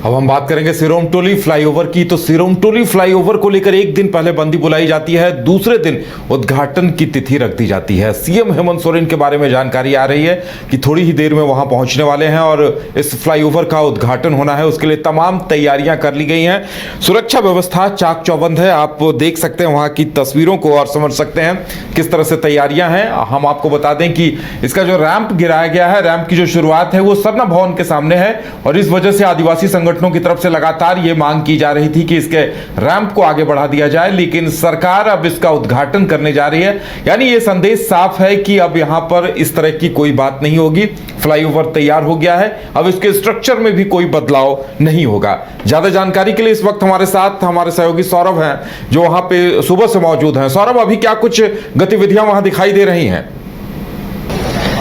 अब हम बात करेंगे सिरोमटोली फ्लाईओवर की। तो सिरोमटोली फ्लाईओवर को लेकर एक दिन पहले बंदी बुलाई जाती है, दूसरे दिन उद्घाटन की तिथि रख दी जाती है। सीएम हेमंत सोरेन के बारे में जानकारी आ रही है कि थोड़ी ही देर में वहां पहुंचने वाले हैं और इस फ्लाईओवर का उद्घाटन होना है। उसके लिए तमाम तैयारियां कर ली गई हैं। सुरक्षा व्यवस्था चाक चौबंद है। आप देख सकते हैं वहां की तस्वीरों को और समझ सकते हैं किस तरह से तैयारियां हैं। हम आपको बता दें कि इसका जो रैंप गिराया गया है, रैंप की जो शुरुआत है वो सरना भवन के सामने है और इस वजह से आदिवासी संगठनों की तरफ से लगातार ये मांग की जा रही थी कि इसके रैंप को आगे बढ़ा दिया जाए, लेकिन सरकार अब इसका उद्घाटन करने जा रही है। यानी ये संदेश साफ है कि अब यहां पर इस तरह की कोई बात नहीं होगी। फ्लाईओवर तैयार हो गया है, अब इसके स्ट्रक्चर में भी कोई बदलाव नहीं होगा। ज्यादा जानकारी के लिए इस वक्त हमारे साथ हमारे सहयोगी सौरभ हैं जो वहां पे सुबह से मौजूद हैं। सौरभ, अभी क्या कुछ गतिविधियां वहां दिखाई दे रही हैं?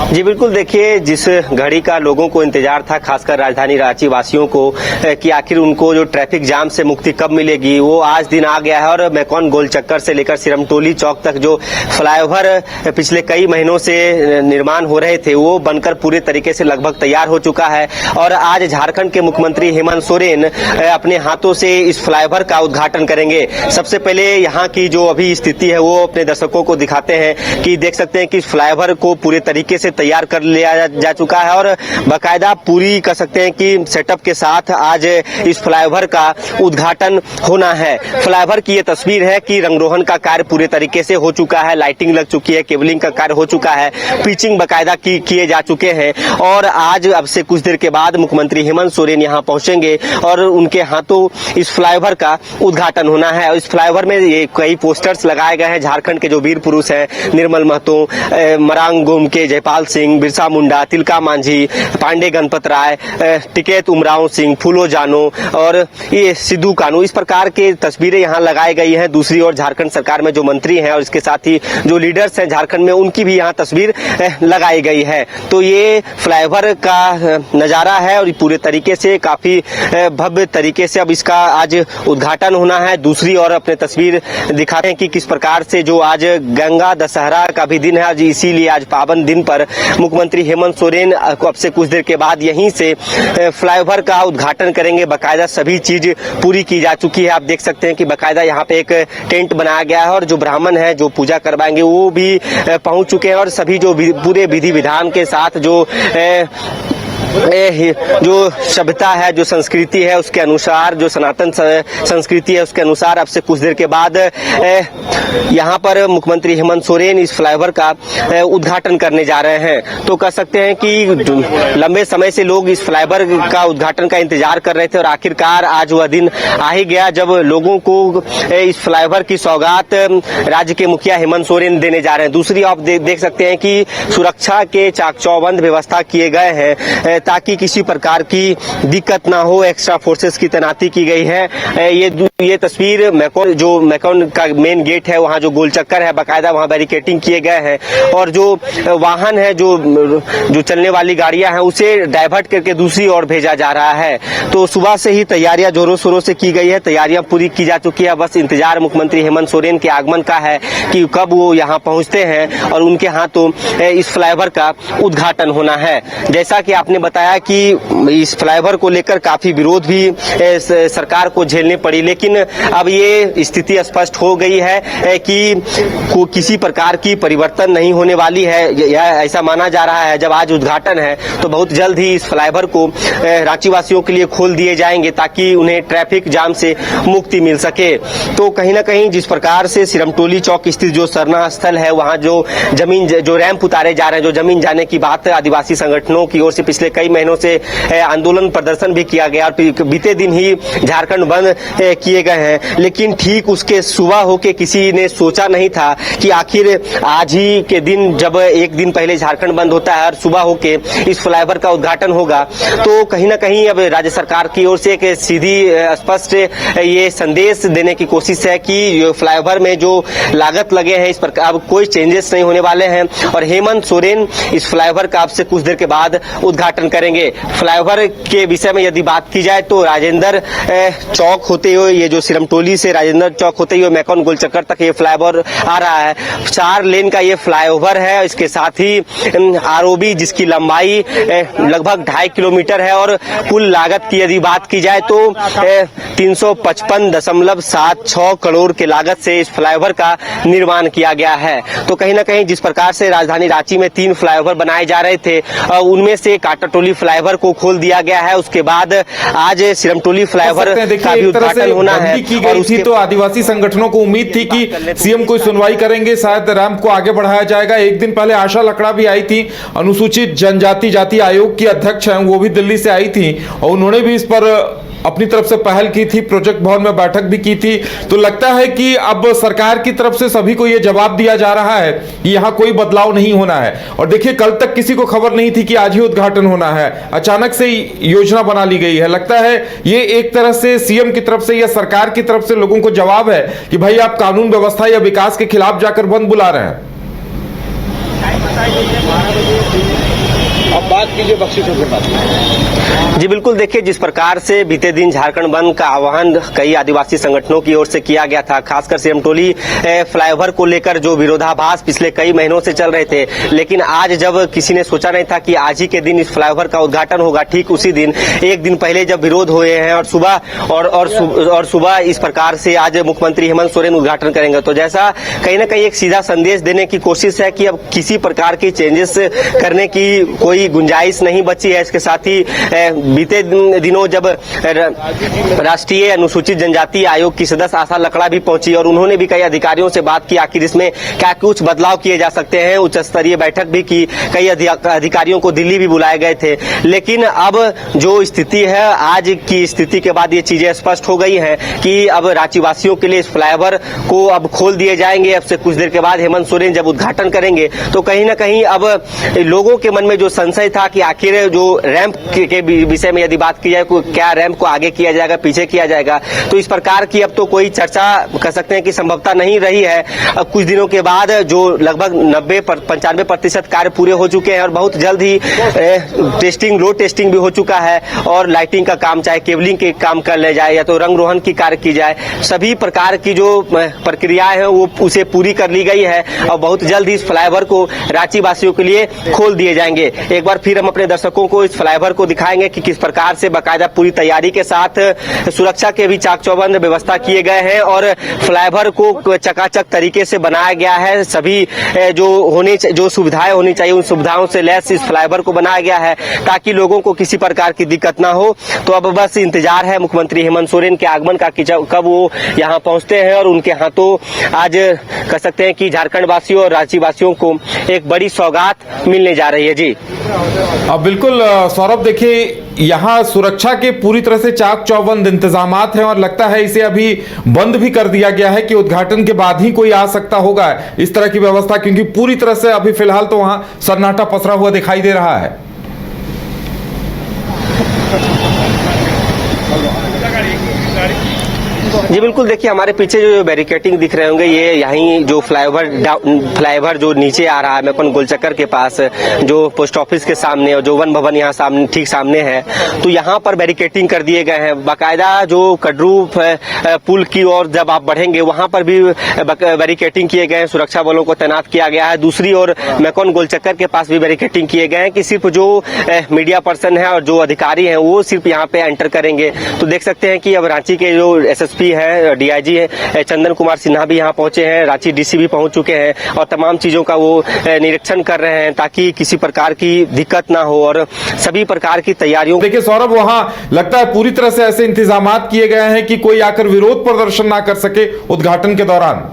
जी बिल्कुल, देखिए जिस घड़ी का लोगों को इंतजार था, खासकर राजधानी रांची वासियों को, कि आखिर उनको जो ट्रैफिक जाम से मुक्ति कब मिलेगी, वो आज दिन आ गया है। और मैकॉन गोल चक्कर से लेकर सिरमटोली चौक तक जो फ्लाईओवर पिछले कई महीनों से निर्माण हो रहे थे वो बनकर पूरे तरीके से लगभग तैयार हो चुका है। और आज झारखंड के मुख्यमंत्री हेमंत सोरेन अपने हाथों से इस फ्लाईओवर का उद्घाटन करेंगे। सबसे पहले यहाँ की जो अभी स्थिति है वो अपने दर्शकों को दिखाते हैं कि देख सकते हैं कि फ्लाईओवर को पूरे तरीके से तैयार कर लिया जा चुका है और बाकायदा पूरी कर सकते हैं कि सेटअप के साथ आज इस फ्लाईओवर का उद्घाटन होना है। फ्लाईओवर की ये तस्वीर है कि रंगरोहन का कार्य पूरे तरीके से हो चुका है, लाइटिंग लग चुकी है, केबलिंग का कार्य हो चुका है, पिचिंग बाकायदा किए जा चुके हैं। और आज अब से कुछ देर के बाद मुख्यमंत्री हेमंत सोरेन यहाँ पहुंचेंगे और उनके हाथों इस फ्लाईओवर का उद्घाटन होना है। और इस फ्लाईओवर में ये कई पोस्टर्स लगाए गए हैं। झारखंड के जो वीर पुरुष हैं, निर्मल महतो, मरांग गोमके, जयपाल सिंह, बिरसा मुंडा, तिलका मांझी, पांडे गणपत राय, टिकैत उमराव सिंह, फूलो जानो और ये सिद्धू कानू, इस प्रकार के तस्वीरें यहाँ लगाई गई हैं। दूसरी ओर झारखंड सरकार में जो मंत्री हैं और इसके साथ ही जो लीडर्स हैं झारखंड में, उनकी भी यहाँ तस्वीर लगाई गई है। तो ये फ्लाईओवर का नजारा है और पूरे तरीके से काफी भव्य तरीके से अब इसका आज उद्घाटन होना है। दूसरी ओर अपने तस्वीर दिखाते हैं कि किस प्रकार से जो आज गंगा दशहरा का भी दिन है, आज इसीलिए आज पावन दिन पर मुख्यमंत्री हेमंत सोरेन अब से कुछ देर के बाद यहीं से फ्लाईओवर का उद्घाटन करेंगे। बाकायदा सभी चीज पूरी की जा चुकी है। आप देख सकते हैं कि बाकायदा यहाँ पे एक टेंट बनाया गया है और जो ब्राह्मण है जो पूजा करवाएंगे वो भी पहुंच चुके हैं और सभी जो पूरे विधि विधान के साथ जो सभ्यता है, जो संस्कृति है, उसके अनुसार, जो सनातन संस्कृति है उसके अनुसार अब से कुछ देर के बाद यहाँ पर मुख्यमंत्री हेमंत सोरेन इस फ्लाईओवर का उद्घाटन करने जा रहे हैं। तो कह सकते हैं कि लंबे समय से लोग इस फ्लाईओवर का उद्घाटन का इंतजार कर रहे थे और आखिरकार आज वह दिन आ ही गया जब लोगों को इस फ्लाईओवर की सौगात राज्य के मुखिया हेमंत सोरेन देने जा रहे हैं। दूसरी आप देख सकते हैं कि सुरक्षा के चाक चौबंद व्यवस्था किए गए हैं ताकि किसी प्रकार की दिक्कत ना हो। एक्स्ट्रा फोर्सेस की तैनाती की गई है। ये तस्वीर मैकॉन का मेन गेट है, वहाँ जो गोल चक्कर है बाकायदा वहाँ बैरिकेटिंग किए गए हैं और जो वाहन है, जो चलने वाली गाड़ियां हैं, उसे डाइवर्ट करके दूसरी ओर भेजा जा रहा है। तो सुबह से ही तैयारियां जोरों शोरों से की गई है, तैयारियां पूरी की जा चुकी है। बस इंतजार मुख्यमंत्री हेमंत सोरेन के आगमन का है कि कब वो यहाँ पहुंचते हैं और उनके हाथों इस फ्लाईओवर का उद्घाटन होना है। जैसा कि आपने बताया कि इस फ्लाईओवर को लेकर काफी विरोध भी सरकार को झेलने पड़ी, लेकिन अब ये स्थिति स्पष्ट हो गई है कि किसी प्रकार की परिवर्तन नहीं होने वाली है। यह ऐसा माना जा रहा है जब आज उद्घाटन है तो बहुत जल्द ही इस फ्लाईओवर को रांची वासियों के लिए खोल दिए जाएंगे ताकि उन्हें ट्रैफिक जाम से मुक्ति मिल सके। तो कहीं ना कहीं जिस प्रकार से सिरमटोली चौक स्थित जो सरना स्थल है, वहाँ जो जमीन, जो रैंप उतारे जा रहे हैं, जो जमीन जाने की बात आदिवासी संगठनों की ओर से पिछले कई महीनों से आंदोलन प्रदर्शन भी किया गया और बीते दिन ही झारखंड बंद किए गए हैं, लेकिन ठीक उसके सुबह होके किसी ने सोचा नहीं था कि आखिर आज ही के दिन, जब एक दिन पहले झारखंड बंद होता है और सुबह होके इस फ्लाईओवर का उद्घाटन होगा, तो कहीं ना कहीं अब राज्य सरकार की ओर से एक सीधी स्पष्ट ये संदेश देने की कोशिश है कि फ्लाईओवर में जो लागत लगे हैं इस पर अब कोई चेंजेस नहीं होने वाले हैं और हेमंत सोरेन इस फ्लाईओवर का अब से कुछ देर के बाद उद्घाटन उद्घाटन करेंगे। फ्लाईओवर के विषय में यदि बात की जाए तो राजेंद्र चौक होते हुए, ये जो सिरमटोली से राजेंद्र चौक होते हुए मैकॉन गोलचक्कर तक ये फ्लाईओवर आ रहा है। 4 लेन का ये फ्लाईओवर है। इसके साथ ही आरओबी जिसकी लंबाई लगभग 2.5 किलोमीटर है और कुल लागत की यदि बात की जाए तो 355.76 करोड़ के लागत से इस फ्लाईओवर का निर्माण किया गया है। तो कहीं ना कहीं जिस प्रकार से राजधानी रांची में 3 फ्लाईओवर बनाए जा रहे थे, उनमें से काटाटोली फ्लाईओवर को खोल दिया गया है। उसके बाद आज सिरमटोली फ्लाईओवर का भी उद्घाटन होना है। की गई थी तो आदिवासी संगठनों को उम्मीद थी कि सीएम कोई सुनवाई करेंगे, शायद रैंप को आगे बढ़ाया जाएगा। एक दिन पहले आशा लकड़ा भी आई थी, अनुसूचित जनजाति जाति आयोग की अध्यक्ष हैं, वो भी दिल्ली से आई थी और उन्होंने भी इस पर अपनी तरफ से पहल की थी, प्रोजेक्ट भवन में बैठक भी की थी। तो लगता है कि अब सरकार की तरफ से सभी को यह जवाब दिया जा रहा है कि यहां कोई बदलाव नहीं होना है। और देखिए, कल तक किसी को खबर नहीं थी कि आज ही उद्घाटन होना है, अचानक से योजना बना ली गई है। लगता है ये एक तरह से सीएम की तरफ से या सरकार की तरफ से लोगों को जवाब है कि भाई आप कानून व्यवस्था या विकास के खिलाफ जाकर बंद बुला रहे हैं। अब बात कीजिए बख्शिशों के बात। जी बिल्कुल, देखिए जिस प्रकार से बीते दिन झारखंड बंद का आह्वान कई आदिवासी संगठनों की ओर से किया गया था, खासकर सिरमटोली फ्लाईओवर को लेकर जो विरोधाभास पिछले कई महीनों से चल रहे थे, लेकिन आज जब किसी ने सोचा नहीं था कि आज ही के दिन इस फ्लाईओवर का उद्घाटन होगा, ठीक उसी दिन एक दिन पहले जब विरोध हुए हैं और सुबह इस प्रकार से आज मुख्यमंत्री हेमंत सोरेन उद्घाटन करेंगे, तो जैसा कहीं ना कहीं एक सीधा संदेश देने की कोशिश है कि अब किसी प्रकार की चेंजेस करने की कोई गुंजाइश नहीं बची है। इसके साथ ही बीते दिनों जब राष्ट्रीय अनुसूचित जनजाति आयोग की सदस्य आशा लकड़ा भी पहुंची और उन्होंने भी कई अधिकारियों से बात की, आखिर इसमें क्या कुछ बदलाव किए जा सकते हैं। उच्च स्तरीय बैठक भी की, कई अधिकारियों को दिल्ली भी बुलाए गए थे। लेकिन अब जो स्थिति है, आज की स्थिति के बाद ये चीजें स्पष्ट हो गई हैं कि अब रांचीवासियों के लिए इस फ्लाईओवर को अब खोल दिए जाएंगे। अब से कुछ देर के बाद हेमंत सोरेन जब उद्घाटन करेंगे तो कहीं ना कहीं अब लोगों के मन में जो संशय था कि आखिर जो रैंप के विषय में यदि बात की जाए, क्या रैंप को आगे किया जाएगा, पीछे किया जाएगा, तो इस प्रकार की अब तो कोई चर्चा कर सकते हैं कि संभवता नहीं रही है। अब कुछ दिनों के बाद जो लगभग 95% कार्य पूरे हो चुके हैं और बहुत जल्द ही रोड टेस्टिंग भी हो चुका है और लाइटिंग का काम, चाहे केबलिंग के काम कर ले जाए या तो रंग रोहन की कार्य की जाए, सभी प्रकार की जो प्रक्रियाएं हैं वो उसे पूरी कर ली गई है और बहुत जल्द ही इस फ्लाईओवर को रांची वासियों के लिए खोल दिए जाएंगे। एक बार फिर हम अपने दर्शकों को इस फ्लाईओवर को दिखाएंगे कि किस प्रकार से बाकायदा पूरी तैयारी के साथ सुरक्षा के भी चाक चौबंद व्यवस्था किए गए हैं और फ्लाईओवर को चकाचक तरीके से बनाया गया है। सभी जो सुविधाएं होनी चाहिए उन सुविधाओं से लैस इस फ्लाईओवर को बनाया गया है ताकि लोगों को किसी प्रकार की दिक्कत ना हो। तो अब बस इंतजार है मुख्यमंत्री हेमंत सोरेन के आगमन का कि कब वो यहाँ पहुंचते हैं और उनके हाथों आज कह सकते हैं कि झारखंड वासियों और रांची वासियों को एक बड़ी सौगात मिलने जा रही है। जी अब बिल्कुल सौरभ, देखिए यहाँ सुरक्षा के पूरी तरह से चाक चौबंद इंतजामात हैं और लगता है इसे अभी बंद भी कर दिया गया है कि उद्घाटन के बाद ही कोई आ सकता होगा इस तरह की व्यवस्था, क्योंकि पूरी तरह से अभी फिलहाल तो वहां सन्नाटा पसरा हुआ दिखाई दे रहा है। जी बिल्कुल, देखिए हमारे पीछे जो बैरिकेटिंग दिख रहे होंगे ये यहीं जो फ्लाईओवर जो नीचे आ रहा है मैकॉन गोलचक्कर के पास, जो पोस्ट ऑफिस के सामने और जो वन भवन यहाँ सामने ठीक सामने है, तो यहाँ पर बैरिकेटिंग कर दिए गए हैं। बाकायदा जो कड्रू पुल की ओर जब आप बढ़ेंगे वहां पर भी बैरिकेटिंग किए गए हैं, सुरक्षा बलों को तैनात किया गया है। दूसरी ओर मैकॉन गोलचक्कर के पास भी बैरिकेटिंग किए गए हैं कि सिर्फ जो मीडिया पर्सन है और जो अधिकारी हैं वो सिर्फ यहाँ पे एंटर करेंगे। तो देख सकते हैं कि अब रांची के जो एसएसपी है, डीआईजी है चंदन कुमार सिन्हा भी यहाँ पहुंचे हैं, रांची डीसी भी पहुंच चुके हैं और तमाम चीजों का वो निरीक्षण कर रहे हैं ताकि किसी प्रकार की दिक्कत ना हो और सभी प्रकार की तैयारियों। देखिए सौरभ, वहां लगता है पूरी तरह से ऐसे इंतजामात किए गए हैं कि कोई आकर विरोध प्रदर्शन ना कर सके उद्घाटन के दौरान।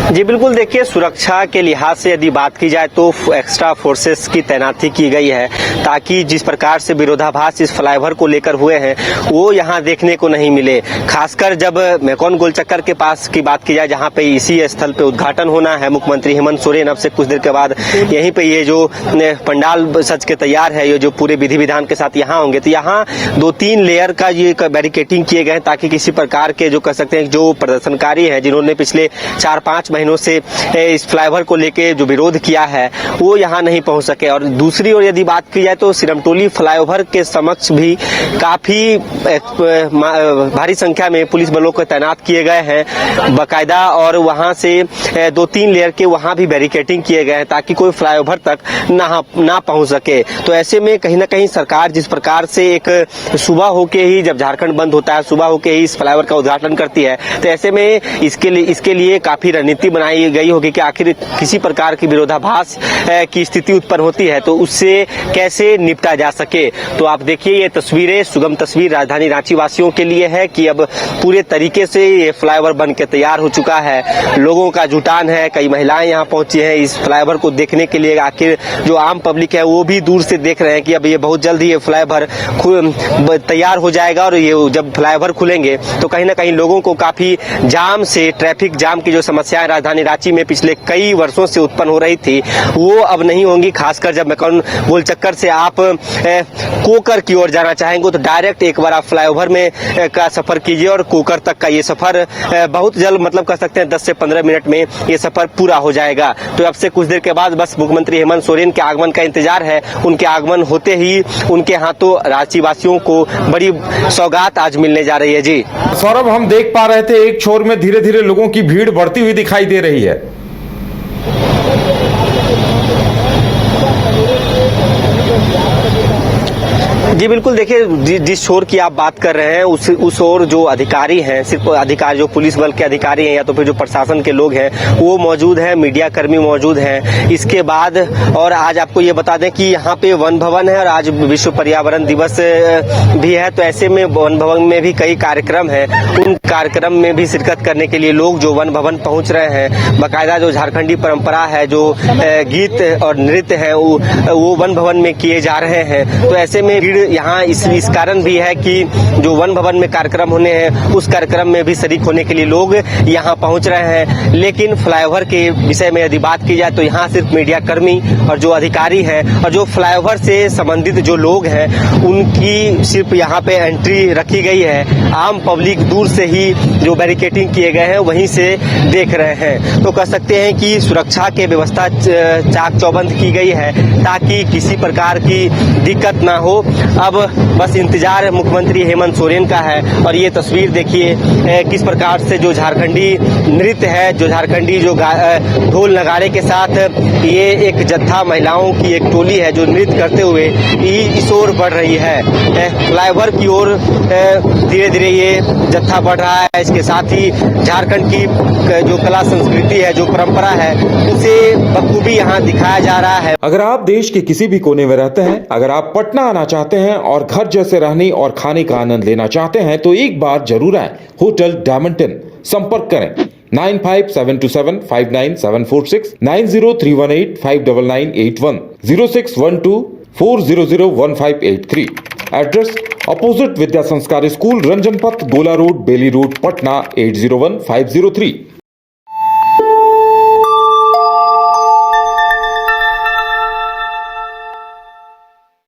जी बिल्कुल, देखिए सुरक्षा के लिहाज से यदि बात की जाए तो एक्स्ट्रा फोर्सेस की तैनाती की गई है ताकि जिस प्रकार से विरोधाभास इस फ्लाईओवर को लेकर हुए हैं वो यहाँ देखने को नहीं मिले। खासकर जब मैकॉन गोलचक्कर के पास की बात की जाए जहाँ पे इसी स्थल पे उद्घाटन होना है, मुख्यमंत्री हेमंत सोरेन अब से कुछ देर के बाद यहीं पे ये जो पंडाल सज के तैयार है, ये जो पूरे विधि विधान के साथ यहाँ होंगे, तो यहाँ 2-3 लेयर का ये बैरिकेटिंग किए गए हैं ताकि किसी प्रकार के जो कह सकते हैं जो प्रदर्शनकारी हैं जिन्होंने पिछले 4-5 महीनों से इस फ्लाईओवर को लेके जो विरोध किया है वो यहाँ नहीं पहुंच सके। और दूसरी ओर यदि बात की जाए तो सिरमटोली फ्लाईओवर के समक्ष भी काफी भारी संख्या में पुलिस बलों को तैनात किए गए हैं बाकायदा, और वहां से 2-3 लेयर के वहां भी बैरिकेडिंग किए गए हैं ताकि कोई फ्लाईओवर तक ना पहुंच सके। तो ऐसे में कहीं ना कहीं सरकार जिस प्रकार से एक सुबह होके ही, जब झारखंड बंद होता है, सुबह होके ही इस फ्लाईओवर का उद्घाटन करती है, तो ऐसे में इसके लिए काफी रणनीति बनाई गई होगी कि आखिर किसी प्रकार की विरोधाभास की स्थिति उत्पन्न होती है तो उससे कैसे निपटा जा सके। तो आप देखिए ये तस्वीरें, सुगम तस्वीर राजधानी रांची वासियों के लिए है कि अब पूरे तरीके से ये फ्लाईओवर बन के तैयार हो चुका है। लोगों का जुटान है, कई महिलाएं यहाँ पहुंची हैं इस फ्लाईओवर को देखने के लिए। आखिर जो आम पब्लिक है वो भी दूर से देख रहे हैं कि अब ये बहुत जल्द ही ये फ्लाईओवर तैयार हो जाएगा, और ये जब फ्लाईओवर खुलेंगे तो कहीं ना कहीं लोगों को काफी जाम से, ट्रैफिक जाम की जो समस्याएं राजधानी रांची में पिछले कई वर्षों से उत्पन्न हो रही थी वो अब नहीं होंगी। खासकर जब मैकॉन गोलचक्कर से आप कोकर की ओर जाना चाहेंगे तो डायरेक्ट एक बार आप फ्लाईओवर में का सफर कीजिए और कोकर तक का ये सफर बहुत जल्द, मतलब कह सकते हैं 10 से 15 मिनट में ये सफर पूरा हो जाएगा। तो अब से कुछ देर के बाद बस मुख्यमंत्री हेमंत सोरेन के आगमन का इंतजार है। उनके आगमन होते ही उनके हाथों रांची वासियों को बड़ी सौगात आज मिलने जा रही है। जी सौरभ, हम देख पा रहे थे एक छोर में धीरे धीरे लोगों की भीड़ बढ़ती हुई दिखाई दे रही है। जी बिल्कुल, देखिए जिस छोर की आप बात कर रहे हैं उस ओर जो अधिकारी हैं, सिर्फ अधिकारी जो पुलिस बल के अधिकारी हैं या तो फिर जो प्रशासन के लोग हैं वो मौजूद हैं, मीडिया कर्मी मौजूद हैं। इसके बाद और आज आपको ये बता दें कि यहाँ पे वन भवन है और आज विश्व पर्यावरण दिवस भी है, तो ऐसे में वन भवन में भी कई कार्यक्रम हैं। उन कार्यक्रम में भी शिरकत करने के लिए लोग जो वन भवन पहुंच रहे हैं, बाकायदा जो झारखंडी परंपरा है, जो गीत और नृत्य है वो वन भवन में किए जा रहे हैं। तो ऐसे में भीड़ यहाँ इस कारण भी है कि जो वन भवन में कार्यक्रम होने हैं उस कार्यक्रम में भी शरीक होने के लिए लोग यहाँ पहुंच रहे हैं। लेकिन फ्लाईओवर के विषय में यदि बात की जाए तो यहाँ सिर्फ मीडिया कर्मी और जो अधिकारी हैं और जो फ्लाईओवर से संबंधित जो लोग हैं उनकी सिर्फ यहाँ पे एंट्री रखी गई है। आम पब्लिक दूर से ही जो बैरिकेडिंग किए गए हैं वहीं से देख रहे हैं। तो कह सकते हैं कि सुरक्षा के व्यवस्था चाक चौबंद की गई है ताकि किसी प्रकार की दिक्कत ना हो। अब बस इंतजार मुख्यमंत्री हेमंत सोरेन का है। और ये तस्वीर देखिए किस प्रकार से जो झारखंडी नृत्य है, जो झारखंडी जो ढोल नगाड़े के साथ ये एक जत्था महिलाओं की एक टोली है जो नृत्य करते हुए इस ओर बढ़ रही है। फ्लाईओवर की ओर धीरे धीरे ये जत्था बढ़ रहा है। इसके साथ ही झारखंड की जो कला संस्कृति है, जो परंपरा है, उसे बखूबी यहाँ दिखाया जा रहा है। अगर आप देश के किसी भी कोने में रहते हैं, अगर आप पटना आना चाहते हैं और घर जैसे रहने और खाने का आनंद लेना चाहते हैं तो एक बार जरूर आए होटल डायमंड इन। संपर्क करें 9572759746, 9031859981, 0612400153। एड्रेस अपोजिट विद्या संस्कार स्कूल, रंजन पथ, गोला रोड, बेली रोड, पटना 801503।